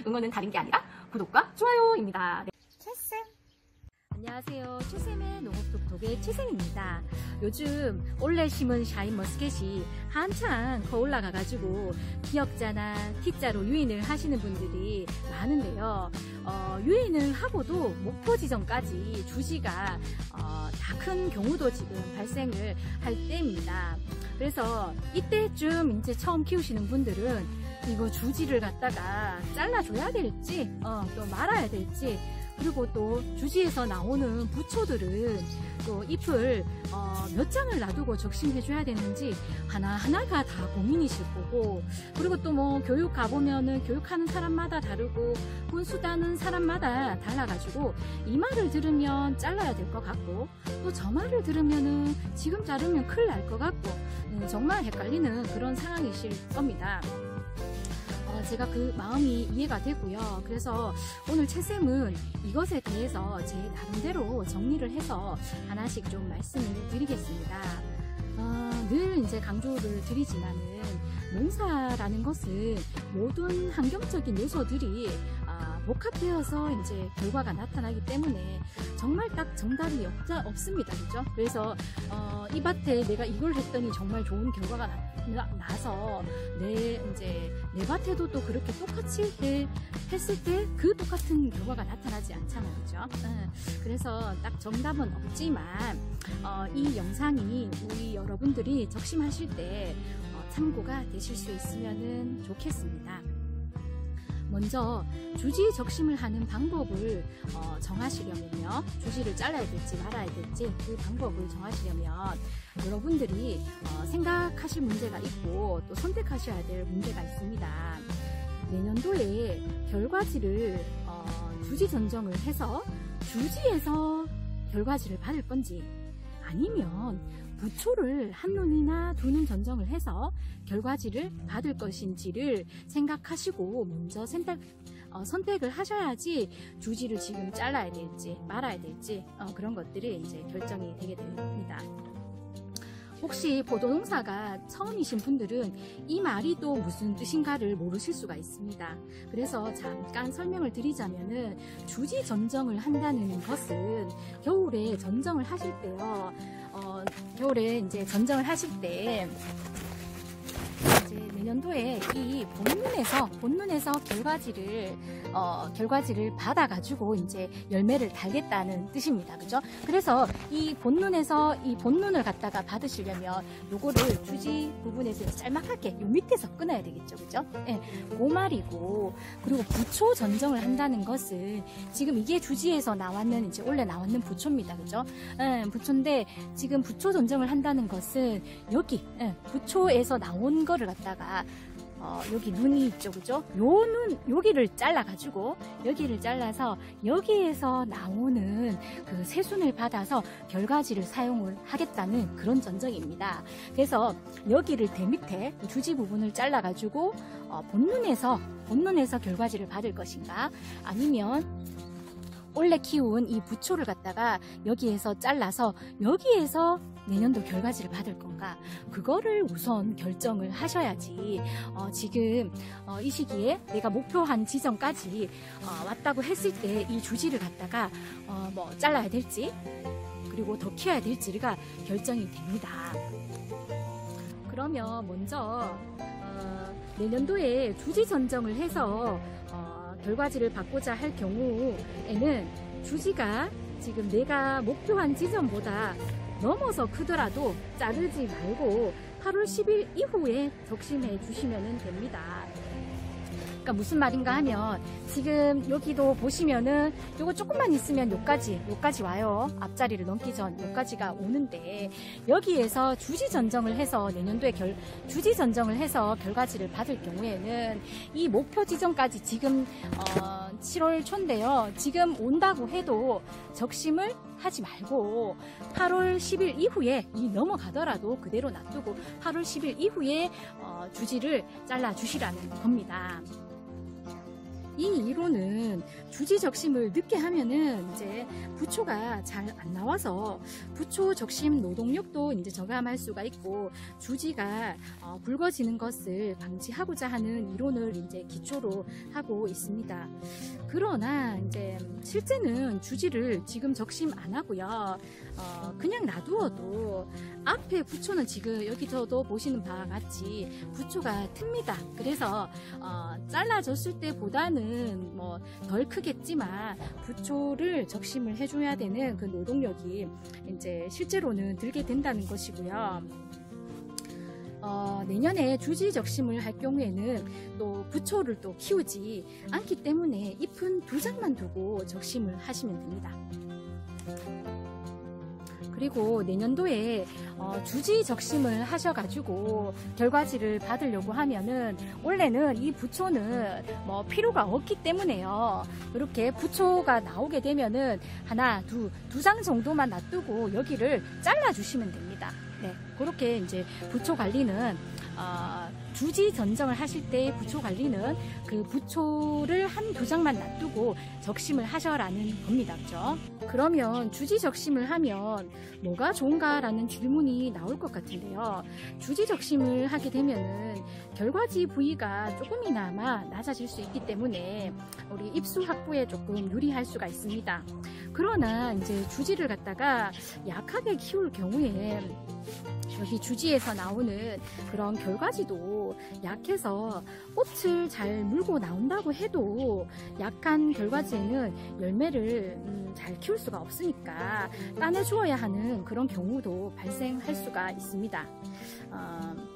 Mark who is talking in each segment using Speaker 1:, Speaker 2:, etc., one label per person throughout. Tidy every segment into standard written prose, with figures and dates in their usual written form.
Speaker 1: 응원은 다른 게 아니라 구독과 좋아요입니다. 네.
Speaker 2: 최쌤! 안녕하세요. 최쌤의 농업톡톡의 최쌤입니다. 요즘 올해 심은 샤인머스켓이 한창 거올라가가지고 기역자나 T자로 유인을 하시는 분들이 많은데요. 유인을 하고도 목표 지점까지 주지가 다 큰 경우도 지금 발생을 할 때입니다. 그래서 이때쯤 이제 처음 키우시는 분들은 이거 주지를 갖다가 잘라줘야 될지 또 말아야 될지, 그리고 또 주지에서 나오는 부초들은 또 잎을 몇 장을 놔두고 적심해줘야 되는지 하나하나가 다 고민이실 거고, 그리고 또 뭐 교육 가보면은 교육하는 사람마다 다르고 분수다는 사람마다 달라가지고 이 말을 들으면 잘라야 될 것 같고, 또 저 말을 들으면은 지금 자르면 큰일 날 것 같고, 정말 헷갈리는 그런 상황이실 겁니다. 제가 그 마음이 이해가 되고요. 그래서 오늘 최쌤은 이것에 대해서 제 나름대로 정리를 해서 하나씩 좀 말씀을 드리겠습니다. 늘 이제 강조를 드리지만은 농사라는 것은 모든 환경적인 요소들이 복합되어서 이제 결과가 나타나기 때문에 정말 딱 정답이 없습니다. 그죠? 그래서 이 밭에 내가 이걸 했더니 정말 좋은 결과가 나서 내 밭에도 또 그렇게 똑같이 했을 때 그 똑같은 결과가 나타나지 않잖아요. 그죠? 그래서 딱 정답은 없지만 이 영상이 우리 여러분들이 적심하실 때 참고가 되실 수 있으면 좋겠습니다. 먼저 주지 적심을 하는 방법을 정하시려면요, 주지를 잘라야 될지 말아야 될지 그 방법을 정하시려면 여러분들이 생각하실 문제가 있고 또 선택하셔야 될 문제가 있습니다. 내년도에 결과지를 주지 전정을 해서 주지에서 결과지를 받을 건지, 아니면 부초를 한 눈이나 두 눈 전정을 해서 결과지를 받을 것인지를 생각하시고 먼저 선택을 하셔야지 주지를 지금 잘라야 될지 말아야 될지 그런 것들이 이제 결정이 되게 됩니다. 혹시 포도농사가 처음이신 분들은 이 말이 또 무슨 뜻인가를 모르실 수가 있습니다. 그래서 잠깐 설명을 드리자면은 주지 전정을 한다는 것은 겨울에 전정을 하실 때요. 겨울에 이제 전정을 하실 때 이제 내년도에 이 본눈에서 결과지를 받아가지고 이제 열매를 달겠다는 뜻입니다. 그죠? 그래서 이 본눈을 갖다가 받으시려면 요거를 주지 부분에서 짤막하게 요 밑에서 끊어야 되겠죠. 그죠? 예, 그 말이고, 그리고 부초 전정을 한다는 것은 지금 이게 주지에서 이제 원래 나왔는 부초입니다. 그죠? 부초인데 지금 부초 전정을 한다는 것은 여기 부초에서 나온 거를 갖다가 여기 눈이 있죠. 그죠? 여기를 잘라가지고 여기를 잘라서 여기에서 나오는 그 새순을 받아서 결과지를 사용을 하겠다는 그런 전정입니다. 그래서 여기를 대밑에 주지 부분을 잘라가지고 본눈에서 결과지를 받을 것인가, 아니면 원래 키운 이 부초를 갖다가 여기에서 잘라서 여기에서 내년도 결과지를 받을 건가, 그거를 우선 결정을 하셔야지 지금 이 시기에 내가 목표한 지점까지 왔다고 했을 때 이 주지를 갖다가 뭐 잘라야 될지 그리고 더 키워야 될지가 결정이 됩니다. 그러면 먼저 내년도에 주지 전정을 해서 결과지를 받고자 할 경우에는 주지가 지금 내가 목표한 지점보다 넘어서 크더라도 자르지 말고 8월 10일 이후에 적심해 주시면 됩니다. 그러니까 무슨 말인가 하면 지금 여기도 보시면은 요거 조금만 있으면 요까지 와요. 앞자리를 넘기 전 요까지가 오는데, 여기에서 주지 전정을 해서 내년도에 주지 전정을 해서 결과지를 받을 경우에는 이 목표 지점까지 지금 7월 초인데요. 지금 온다고 해도 적심을 하지 말고 8월 10일 이후에 이 넘어가더라도 그대로 놔두고 8월 10일 이후에 주지를 잘라 주시라는 겁니다. 이 이론은 주지 적심을 늦게 하면은 이제 부초가 잘 안 나와서 부초 적심 노동력도 이제 저감할 수가 있고 주지가 굵어지는 것을 방지하고자 하는 이론을 이제 기초로 하고 있습니다. 그러나 이제 실제는 주지를 지금 적심 안 하고요. 그냥 놔두어도 앞에 부초는 지금 여기서도 보시는 바와 같이 부초가 틉니다. 그래서 잘라졌을 때보다는 뭐 덜 크겠지만 부초를 적심을 해줘야 되는 그 노동력이 이제 실제로는 들게 된다는 것이고요. 내년에 주지 적심을 할 경우에는 또 부초를 또 키우지 않기 때문에 잎은 2장만 두고 적심을 하시면 됩니다. 그리고 내년도에 주지 적심을 하셔가지고 결과지를 받으려고 하면은 원래는 이 부초는 뭐 필요가 없기 때문에요. 이렇게 부초가 나오게 되면은 하나, 두 장 정도만 놔두고 여기를 잘라 주시면 됩니다. 네, 그렇게 이제 부초 관리는 주지 전정을 하실 때 부초 관리는 그 부초를 1-2장만 놔두고 적심을 하셔라는 겁니다. 그죠? 그러면 주지 적심을 하면 뭐가 좋은가라는 질문이 나올 것 같은데요. 주지 적심을 하게 되면은 결과지 부위가 조금이나마 낮아질 수 있기 때문에 우리 잎수 확보에 조금 유리할 수가 있습니다. 그러나 이제 주지를 갖다가 약하게 키울 경우에 여기 주지에서 나오는 그런 결과지도 약해서 꽃을 잘 물고 나온다고 해도 약한 결과지에는 열매를 잘 키울 수가 없으니까 따내주어야 하는 그런 경우도 발생할 수가 있습니다.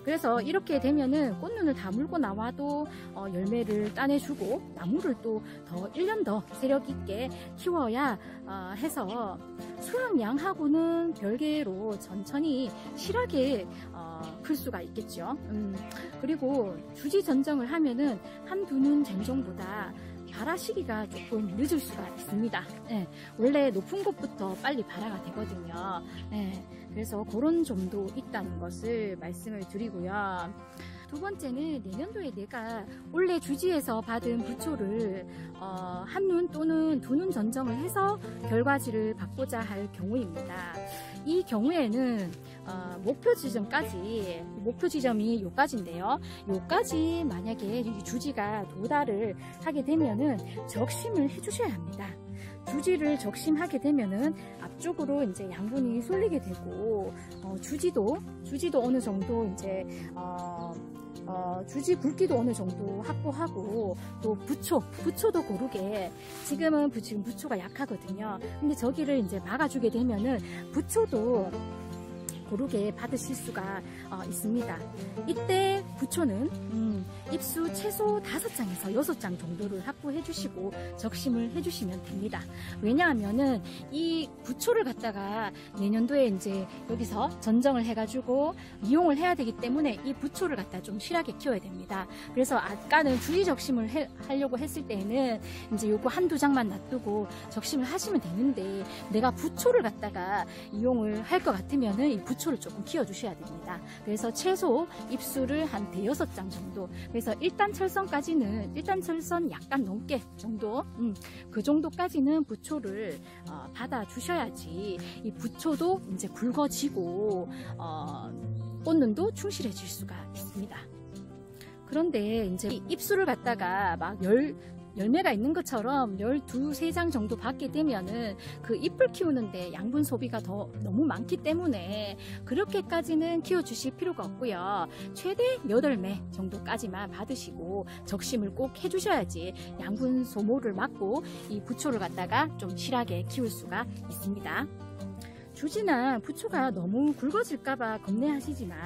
Speaker 2: 그래서 이렇게 되면은 꽃눈을 다 물고 나와도 열매를 따내주고 나무를 또 1년 더 세력 있게 키워야 해서 수확량하고는 별개로 천천히 실하게 클 수가 있겠죠. 그리고 주지 전정을 하면은 1-2년 전정보다 발화 시기가 조금 늦을 수가 있습니다. 네, 원래 높은 곳부터 빨리 발화가 되거든요. 네, 그래서 그런 점도 있다는 것을 말씀을 드리고요. 두 번째는 내년도에 내가 원래 주지에서 받은 부초를 한눈 또는 2눈 전정을 해서 결과지를 받고자 할 경우입니다. 이 경우에는 목표 지점이 요까지인데요. 요까지 만약에 주지가 도달을 하게 되면은 적심을 해주셔야 합니다. 주지를 적심하게 되면은 앞쪽으로 이제 양분이 쏠리게 되고 주지도 어느 정도 이제 주지 굵기도 어느 정도 확보하고 또 부초도 고르게 지금 부초가 약하거든요. 근데 저기를 이제 막아주게 되면은 부초도 고르게 받으실 수가 있습니다. 이때 부초는 잎수 최소 5장에서 6장 정도를 확보해 주시고 적심을 해 주시면 됩니다. 왜냐하면은 이 부초를 갖다가 내년도에 이제 여기서 전정을 해가지고 이용을 해야 되기 때문에 이 부초를 갖다 좀 실하게 키워야 됩니다. 그래서 아까는 주지 적심을 하려고 했을 때는 이제 요거 1-2장만 놔두고 적심을 하시면 되는데 내가 부초를 갖다가 이용을 할 것 같으면은 이 부초를 조금 키워주셔야 됩니다. 그래서 최소 잎수를 한 5-6장 정도. 그래서 1단 철선 약간 넘게 정도, 그 정도까지는 부초를 받아주셔야지 이 부초도 이제 굵어지고 꽃눈도 충실해질 수가 있습니다. 그런데 이제 잎수를 갖다가 막 열매가 있는 것처럼 12-13장 정도 받게 되면은 그 잎을 키우는데 양분 소비가 너무 많기 때문에 그렇게까지는 키워주실 필요가 없고요. 최대 8매 정도까지만 받으시고 적심을 꼭 해주셔야지 양분 소모를 막고 이 부초를 갖다가 좀 실하게 키울 수가 있습니다. 주지나 부초가 너무 굵어질까봐 겁내하시지만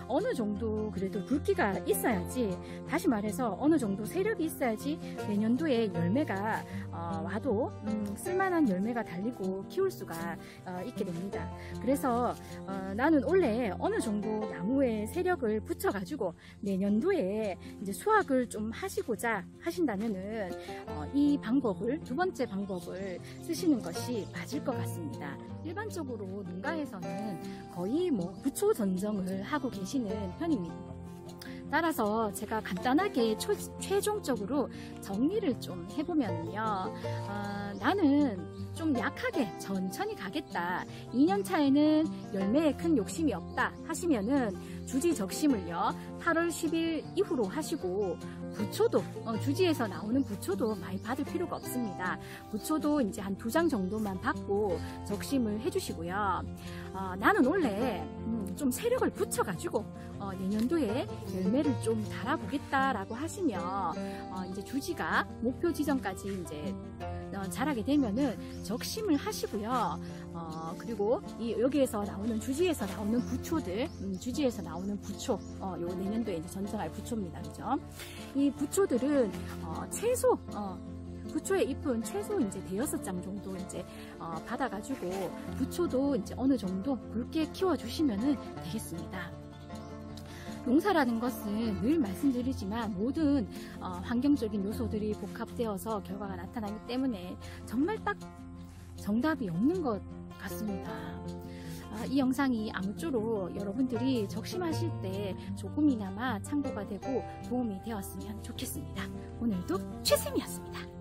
Speaker 2: 어느 정도 그래도 굵기가 있어야지, 다시 말해서 어느 정도 세력이 있어야지 내년도에 열매가 와도 쓸만한 열매가 달리고 키울 수가 있게 됩니다. 그래서 나는 원래 어느 정도 나무에 세력을 붙여가지고 내년도에 이제 수확을 좀 하시고자 하신다면은 이 방법을, 두 번째 방법을 쓰시는 것이 맞을 것 같습니다. 일반적으로 농가에서는 거의 부초 전정을 하고 계시는 편입니다. 따라서 제가 간단하게 최종적으로 정리를 좀 해보면요. 나는 좀 약하게 천천히 가겠다. 2년 차에는 열매에 큰 욕심이 없다 하시면은 주지 적심을요 8월 10일 이후로 하시고, 부초도 주지에서 나오는 부초도 많이 받을 필요가 없습니다. 부초도 이제 한 2장 정도만 받고 적심을 해주시고요. 나는 원래 좀 세력을 붙여가지고 내년도에 열매를 좀 달아보겠다라고 하시면 이제 주지가 목표 지점까지 이제 자라게 되면은 적심을 하시고요. 그리고 여기에서 나오는 주지에서 나오는 부초들, 주지에서 나오는 부초, 요 내년도에 이제 전정할 부초입니다, 그죠? 이 부초들은 최소 부초의 잎은 최소 이제 6장 정도 이제 받아가지고 부초도 이제 어느 정도 굵게 키워주시면 되겠습니다. 농사라는 것은 늘 말씀드리지만 모든 환경적인 요소들이 복합되어서 결과가 나타나기 때문에 정말 딱 정답이 없는 것 같습니다. 이 영상이 아무쪼록 여러분들이 적심하실 때 조금이나마 참고가 되고 도움이 되었으면 좋겠습니다. 오늘도 최쌤이었습니다.